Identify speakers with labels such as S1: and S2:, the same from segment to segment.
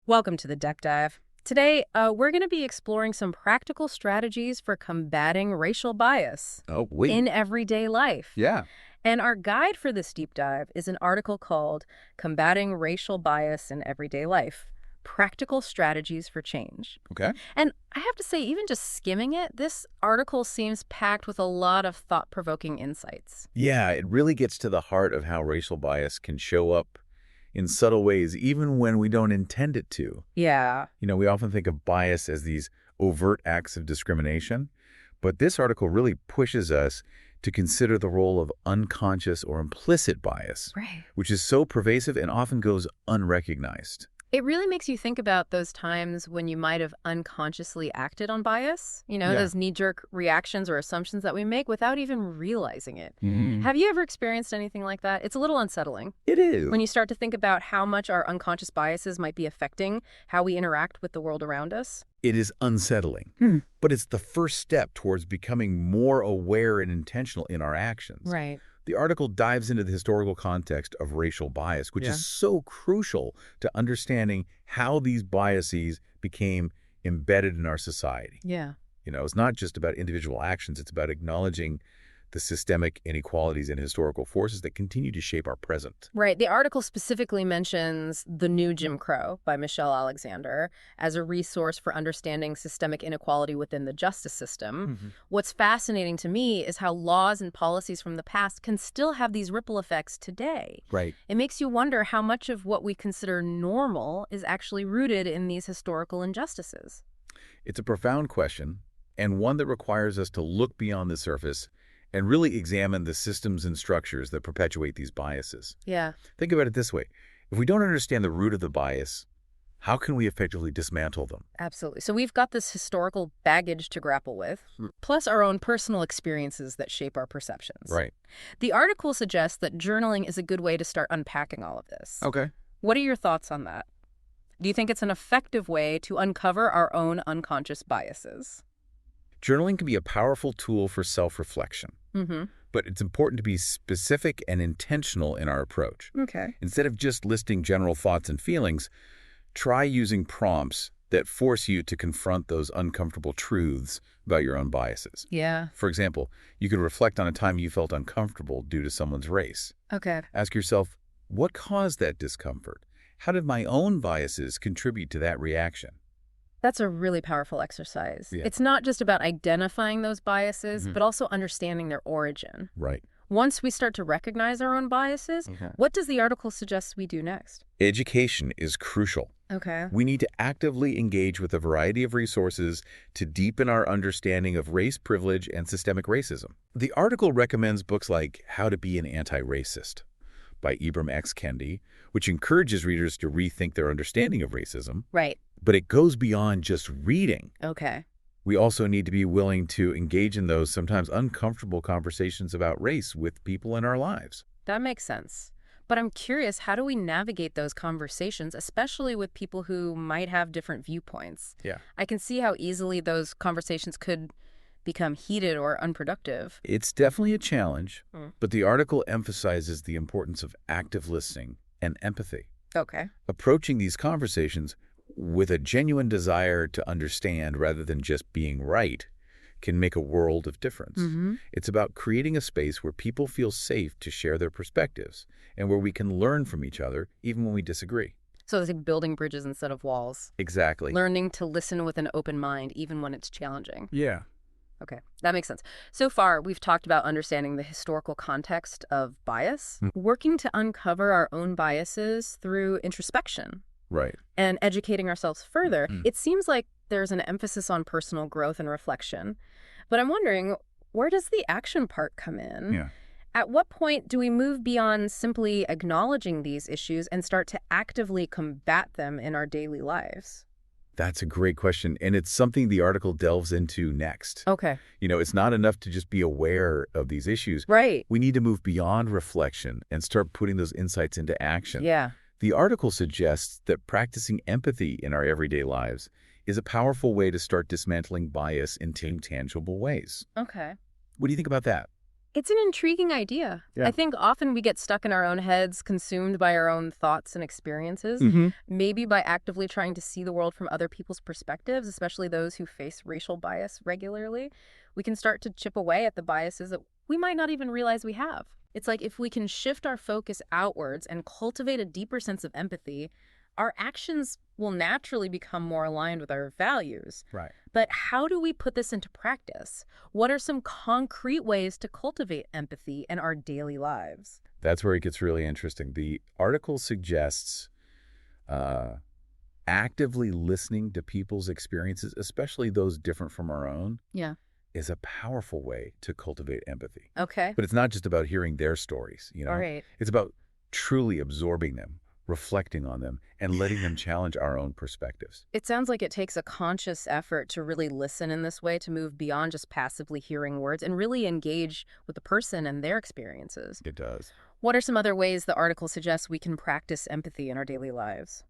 S1: Welcome to the Deck Dive. Today, we're going to be exploring some practical strategies for combating racial bias
S2: Oh, wait.
S1: in everyday life.
S2: Yeah.
S1: And our guide for this deep dive is an article called Combating Racial Bias in Everyday Life, Practical Strategies for Change.
S2: Okay.
S1: And I have to say, even just skimming it, this article seems packed with a lot of thought-provoking insights.
S2: Yeah, it really gets to the heart of how racial bias can show up in subtle ways, even when we don't intend it to.
S1: Yeah.
S2: We often think of bias as these overt acts of discrimination, but this article really pushes us to consider the role of unconscious or implicit bias,
S1: Right.
S2: which is so pervasive and often goes unrecognized.
S1: It really makes you think about those times when you might have unconsciously acted on bias,
S2: Yeah.
S1: those knee-jerk reactions or assumptions that we make without even realizing it.
S2: Mhm.
S1: Have you ever experienced anything like that? It's a little unsettling
S2: It is.
S1: when you start to think about how much our unconscious biases might be affecting how we interact with the world around us.
S2: It is unsettling, but it's the first step towards becoming more aware and intentional in our actions.
S1: Right.
S2: The article dives into the historical context of racial bias, which is so crucial to understanding how these biases became embedded in our society.
S1: Yeah.
S2: It's not just about individual actions, it's about acknowledging the systemic inequalities and historical forces that continue to shape our present.
S1: Right. The article specifically mentions The New Jim Crow by Michelle Alexander as a resource for understanding systemic inequality within the justice system. What's fascinating to me is how laws and policies from the past can still have these ripple effects today.
S2: Right.
S1: It makes you wonder how much of what we consider normal is actually rooted in these historical injustices.
S2: It's a profound question, and one that requires us to look beyond the surface and really examine the systems and structures that perpetuate these biases.
S1: Yeah.
S2: Think about it this way. If we don't understand the root of the bias, how can we effectively dismantle them?
S1: Absolutely. So we've got this historical baggage to grapple with, plus our own personal experiences that shape our perceptions.
S2: Right.
S1: The article suggests that journaling is a good way to start unpacking all of this.
S2: Okay.
S1: What are your thoughts on that? Do you think it's an effective way to uncover our own unconscious biases?
S2: Journaling can be a powerful tool for self-reflection, but it's important to be specific and intentional in our approach.
S1: Okay.
S2: Instead of just listing general thoughts and feelings, try using prompts that force you to confront those uncomfortable truths about your own biases.
S1: Yeah.
S2: For example, you could reflect on a time you felt uncomfortable due to someone's race.
S1: Okay.
S2: Ask yourself, what caused that discomfort? How did my own biases contribute to that reaction?
S1: That's a really powerful exercise.
S2: Yeah.
S1: It's not just about identifying those biases, but also understanding their origin.
S2: Right.
S1: Once we start to recognize our own biases, what does the article suggest we do next?
S2: Education is crucial.
S1: Okay.
S2: We need to actively engage with a variety of resources to deepen our understanding of race privilege and systemic racism. The article recommends books like How to Be an Anti-Racist by Ibram X. Kendi, which encourages readers to rethink their understanding of racism.
S1: Right.
S2: But it goes beyond just reading.
S1: Okay.
S2: We also need to be willing to engage in those sometimes uncomfortable conversations about race with people in our lives.
S1: That makes sense. But I'm curious, how do we navigate those conversations, especially with people who might have different viewpoints?
S2: Yeah.
S1: I can see how easily those conversations could become heated or unproductive.
S2: It's definitely a challenge, but the article emphasizes the importance of active listening and empathy.
S1: Okay.
S2: Approaching these conversations with a genuine desire to understand rather than just being right can make a world of difference. It's about creating a space where people feel safe to share their perspectives and where we can learn from each other even when we disagree.
S1: So it's like building bridges instead of walls.
S2: Exactly.
S1: Learning to listen with an open mind even when it's challenging.
S2: Yeah.
S1: Okay, that makes sense. So far, we've talked about understanding the historical context of bias, working to uncover our own biases through introspection,
S2: Right.
S1: and educating ourselves further. It seems like there's an emphasis on personal growth and reflection. But I'm wondering, where does the action part come in?
S2: Yeah.
S1: At what point do we move beyond simply acknowledging these issues and start to actively combat them in our daily lives?
S2: That's a great question, and it's something the article delves into next.
S1: Okay.
S2: It's not enough to just be aware of these issues.
S1: Right.
S2: We need to move beyond reflection and start putting those insights into action.
S1: Yeah.
S2: The article suggests that practicing empathy in our everyday lives is a powerful way to start dismantling bias in tangible ways.
S1: Okay.
S2: What do you think about that?
S1: It's an intriguing idea.
S2: Yeah.
S1: I think often we get stuck in our own heads, consumed by our own thoughts and experiences. Maybe by actively trying to see the world from other people's perspectives, especially those who face racial bias regularly, we can start to chip away at the biases that we might not even realize we have. It's like if we can shift our focus outwards and cultivate a deeper sense of empathy, our actions will naturally become more aligned with our values.
S2: Right.
S1: But how do we put this into practice? What are some concrete ways to cultivate empathy in our daily lives?
S2: That's where it gets really interesting. The article suggests actively listening to people's experiences, especially those different from our own,
S1: Yeah.
S2: is a powerful way to cultivate empathy.
S1: Okay.
S2: But it's not just about hearing their stories, you know?
S1: All right.
S2: It's about truly absorbing them, reflecting on them, and letting them challenge our own perspectives.
S1: It sounds like it takes a conscious effort to really listen in this way, to move beyond just passively hearing words and really engage with the person and their experiences.
S2: It does.
S1: What are some other ways the article suggests we can practice empathy in our daily lives?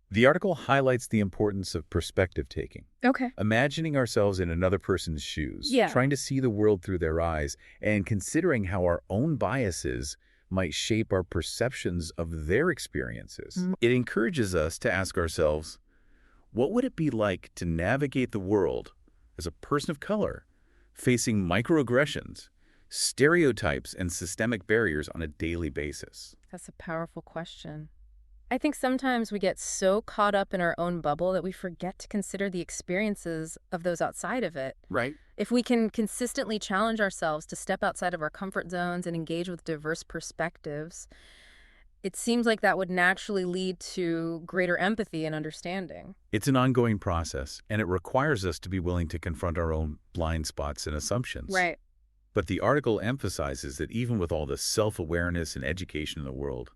S2: The article highlights the importance of perspective taking.
S1: Okay.
S2: Imagining ourselves in another person's shoes,
S1: Yeah.
S2: trying to see the world through their eyes, and considering how our own biases might shape our perceptions of their experiences. It encourages us to ask ourselves, what would it be like to navigate the world as a person of color, facing microaggressions, stereotypes, and systemic barriers on a daily basis?
S1: That's a powerful question. I think sometimes we get so caught up in our own bubble that we forget to consider the experiences of those outside of it.
S2: Right.
S1: If we can consistently challenge ourselves to step outside of our comfort zones and engage with diverse perspectives, it seems like that would naturally lead to greater empathy and understanding.
S2: It's an ongoing process, and it requires us to be willing to confront our own blind spots and assumptions.
S1: Right.
S2: But the article emphasizes that even with all the self-awareness and education in the world,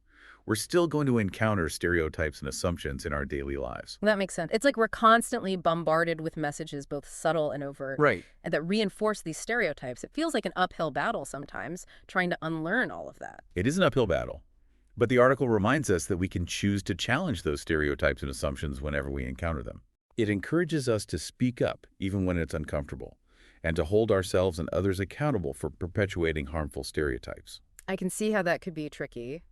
S2: we're still going to encounter stereotypes and assumptions in our daily lives.
S1: That makes sense. It's like we're constantly bombarded with messages, both subtle and overt,
S2: Right.
S1: and that reinforce these stereotypes. It feels like an uphill battle sometimes, trying to unlearn all of that.
S2: It is an uphill battle, but the article reminds us that we can choose to challenge those stereotypes and assumptions whenever we encounter them. It encourages us to speak up, even when it's uncomfortable, and to hold ourselves and others accountable for perpetuating harmful stereotypes.
S1: I can see how that could be tricky.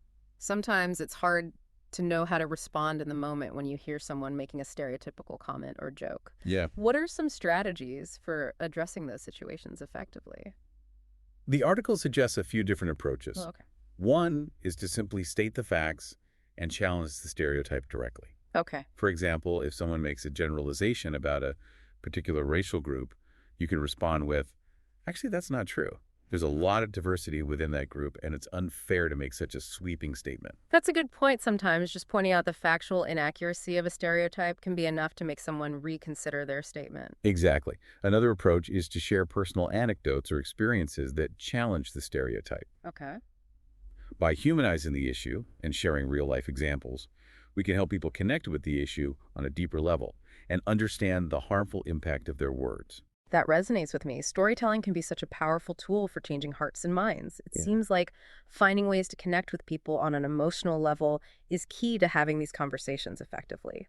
S1: Sometimes it's hard to know how to respond in the moment when you hear someone making a stereotypical comment or joke.
S2: Yeah.
S1: What are some strategies for addressing those situations effectively?
S2: The article suggests a few different approaches.
S1: Oh, okay.
S2: One is to simply state the facts and challenge the stereotype directly.
S1: Okay.
S2: For example, if someone makes a generalization about a particular racial group, you can respond with, actually, that's not true. There's a lot of diversity within that group, and it's unfair to make such a sweeping statement.
S1: That's a good point sometimes. Just pointing out the factual inaccuracy of a stereotype can be enough to make someone reconsider their statement.
S2: Exactly. Another approach is to share personal anecdotes or experiences that challenge the stereotype.
S1: Okay.
S2: By humanizing the issue and sharing real-life examples, we can help people connect with the issue on a deeper level and understand the harmful impact of their words.
S1: That resonates with me. Storytelling can be such a powerful tool for changing hearts and minds. It seems like finding ways to connect with people on an emotional level is key to having these conversations effectively.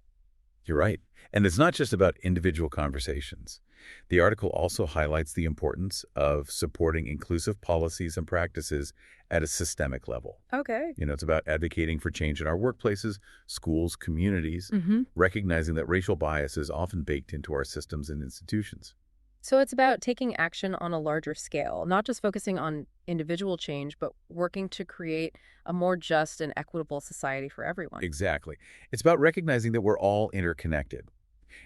S2: You're right. And it's not just about individual conversations. The article also highlights the importance of supporting inclusive policies and practices at a systemic level.
S1: Okay.
S2: It's about advocating for change in our workplaces, schools, communities, recognizing that racial bias is often baked into our systems and institutions.
S1: So it's about taking action on a larger scale, not just focusing on individual change, but working to create a more just and equitable society for everyone.
S2: Exactly. It's about recognizing that we're all interconnected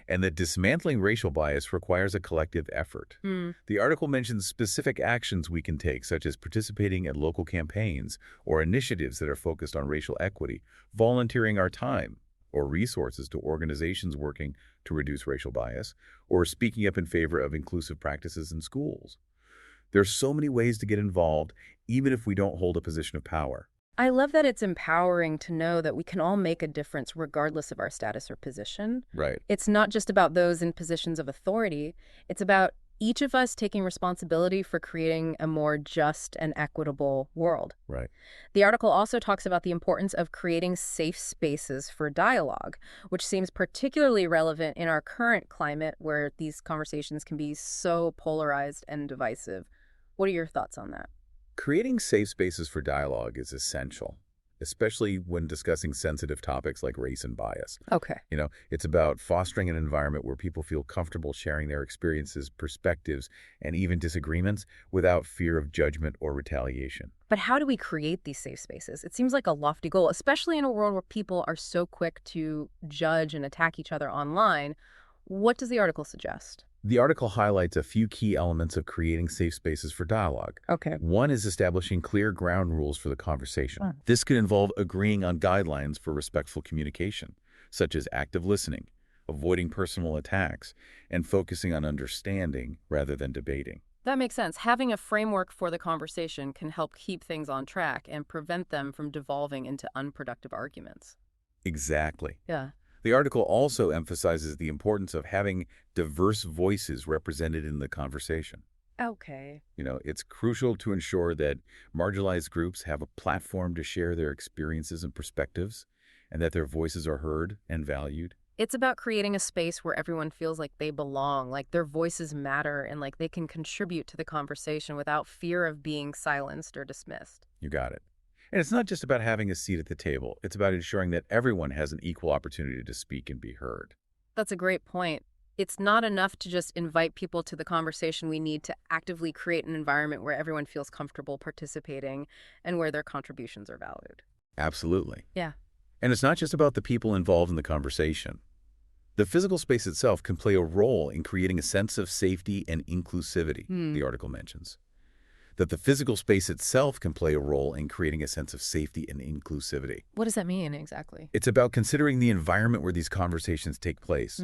S2: and that dismantling racial bias requires a collective effort. The article mentions specific actions we can take, such as participating in local campaigns or initiatives that are focused on racial equity, volunteering our time or resources to organizations working to reduce racial bias, or speaking up in favor of inclusive practices in schools. There's so many ways to get involved, even if we don't hold a position of power.
S1: I love that it's empowering to know that we can all make a difference regardless of our status or position.
S2: Right.
S1: It's not just about those in positions of authority. It's about each of us taking responsibility for creating a more just and equitable world.
S2: Right.
S1: The article also talks about the importance of creating safe spaces for dialogue, which seems particularly relevant in our current climate where these conversations can be so polarized and divisive. What are your thoughts on that?
S2: Creating safe spaces for dialogue is essential, especially when discussing sensitive topics like race and bias.
S1: Okay.
S2: It's about fostering an environment where people feel comfortable sharing their experiences, perspectives, and even disagreements without fear of judgment or retaliation.
S1: But how do we create these safe spaces? It seems like a lofty goal, especially in a world where people are so quick to judge and attack each other online. What does the article suggest?
S2: The article highlights a few key elements of creating safe spaces for dialogue.
S1: Okay.
S2: One is establishing clear ground rules for the conversation. This could involve agreeing on guidelines for respectful communication, such as active listening, avoiding personal attacks, and focusing on understanding rather than debating.
S1: That makes sense. Having a framework for the conversation can help keep things on track and prevent them from devolving into unproductive arguments.
S2: Exactly.
S1: Yeah.
S2: The article also emphasizes the importance of having diverse voices represented in the conversation.
S1: Okay.
S2: It's crucial to ensure that marginalized groups have a platform to share their experiences and perspectives, and that their voices are heard and valued.
S1: It's about creating a space where everyone feels like they belong, like their voices matter, and like they can contribute to the conversation without fear of being silenced or dismissed.
S2: You got it. And it's not just about having a seat at the table. It's about ensuring that everyone has an equal opportunity to speak and be heard.
S1: That's a great point. It's not enough to just invite people to the conversation. We need to actively create an environment where everyone feels comfortable participating and where their contributions are valued.
S2: Absolutely.
S1: Yeah.
S2: And it's not just about the people involved in the conversation. The physical space itself can play a role in creating a sense of safety and inclusivity, the article mentions. That the physical space itself can play a role in creating a sense of safety and inclusivity.
S1: What does that mean exactly?
S2: It's about considering the environment where these conversations take place.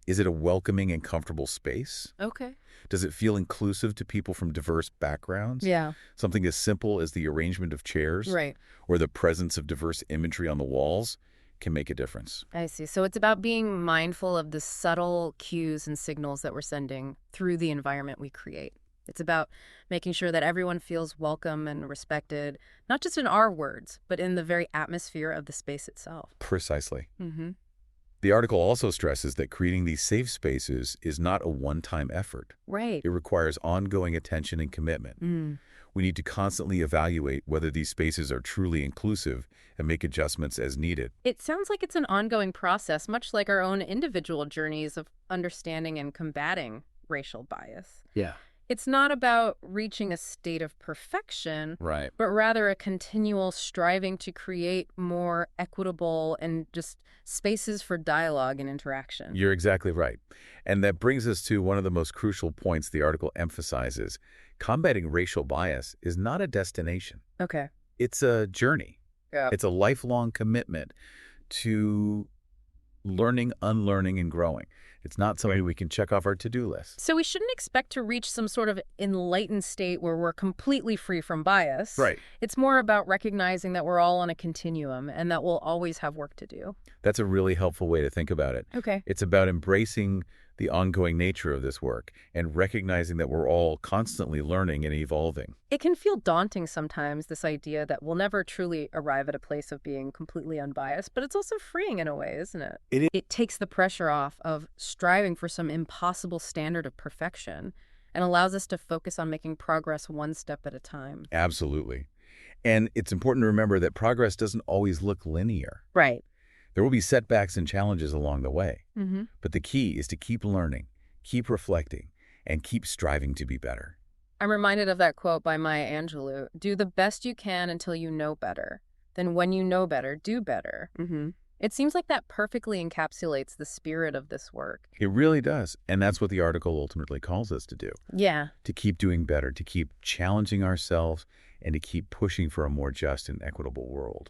S2: Is it a welcoming and comfortable space?
S1: Okay.
S2: Does it feel inclusive to people from diverse backgrounds?
S1: Yeah.
S2: Something as simple as the arrangement of chairs or the presence of diverse imagery on the walls can make a difference.
S1: I see. So it's about being mindful of the subtle cues and signals that we're sending through the environment we create. It's about making sure that everyone feels welcome and respected, not just in our words, but in the very atmosphere of the space itself.
S2: Precisely. The article also stresses that creating these safe spaces is not a one-time effort.
S1: Right.
S2: It requires ongoing attention and commitment. We need to constantly evaluate whether these spaces are truly inclusive and make adjustments as needed.
S1: It sounds like it's an ongoing process, much like our own individual journeys of understanding and combating racial bias.
S2: Yeah.
S1: It's not about reaching a state of perfection,
S2: Right.
S1: but rather a continual striving to create more equitable and just spaces for dialogue and interaction.
S2: You're exactly right. And that brings us to one of the most crucial points the article emphasizes. Combating racial bias is not a destination.
S1: Okay.
S2: It's a journey.
S1: Yeah.
S2: It's a lifelong commitment to learning, unlearning, and growing. It's not something we can check off our to-do list.
S1: So we shouldn't expect to reach some sort of enlightened state where we're completely free from bias.
S2: Right.
S1: It's more about recognizing that we're all on a continuum and that we'll always have work to do.
S2: That's a really helpful way to think about it.
S1: Okay.
S2: It's about embracing the ongoing nature of this work and recognizing that we're all constantly learning and evolving.
S1: It can feel daunting sometimes, this idea that we'll never truly arrive at a place of being completely unbiased, but it's also freeing in a way, isn't it? It takes the pressure off of striving for some impossible standard of perfection and allows us to focus on making progress one step at a time.
S2: Absolutely. And it's important to remember that progress doesn't always look linear.
S1: Right.
S2: There will be setbacks and challenges along the way.
S1: Mm-hmm.
S2: But the key is to keep learning, keep reflecting, and keep striving to be better.
S1: I'm reminded of that quote by Maya Angelou: do the best you can until you know better. Then when you know better, do better. Mm-hmm. It seems like that perfectly encapsulates the spirit of this work.
S2: It really does. And that's what the article ultimately calls us to do.
S1: Yeah.
S2: To keep doing better, to keep challenging ourselves, and to keep pushing for a more just and equitable world.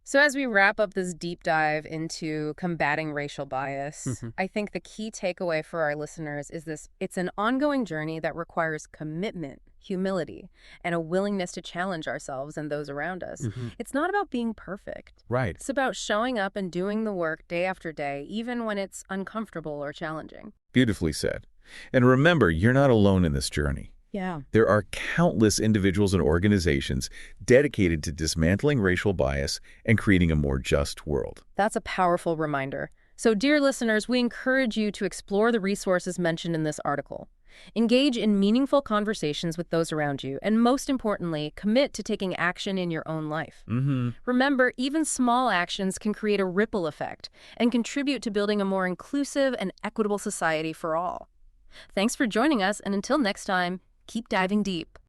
S1: So as we wrap up this deep dive into combating racial bias, I think the key takeaway for our listeners is this: it's an ongoing journey that requires commitment, humility, and a willingness to challenge ourselves and those around us. It's not about being perfect.
S2: Right.
S1: It's about showing up and doing the work day after day, even when it's uncomfortable or challenging.
S2: Beautifully said. And remember, you're not alone in this journey.
S1: Yeah.
S2: There are countless individuals and organizations dedicated to dismantling racial bias and creating a more just world.
S1: That's a powerful reminder. So, dear listeners, we encourage you to explore the resources mentioned in this article. Engage in meaningful conversations with those around you, and most importantly, commit to taking action in your own life. Remember, even small actions can create a ripple effect and contribute to building a more inclusive and equitable society for all. Thanks for joining us, and until next time, keep diving deep.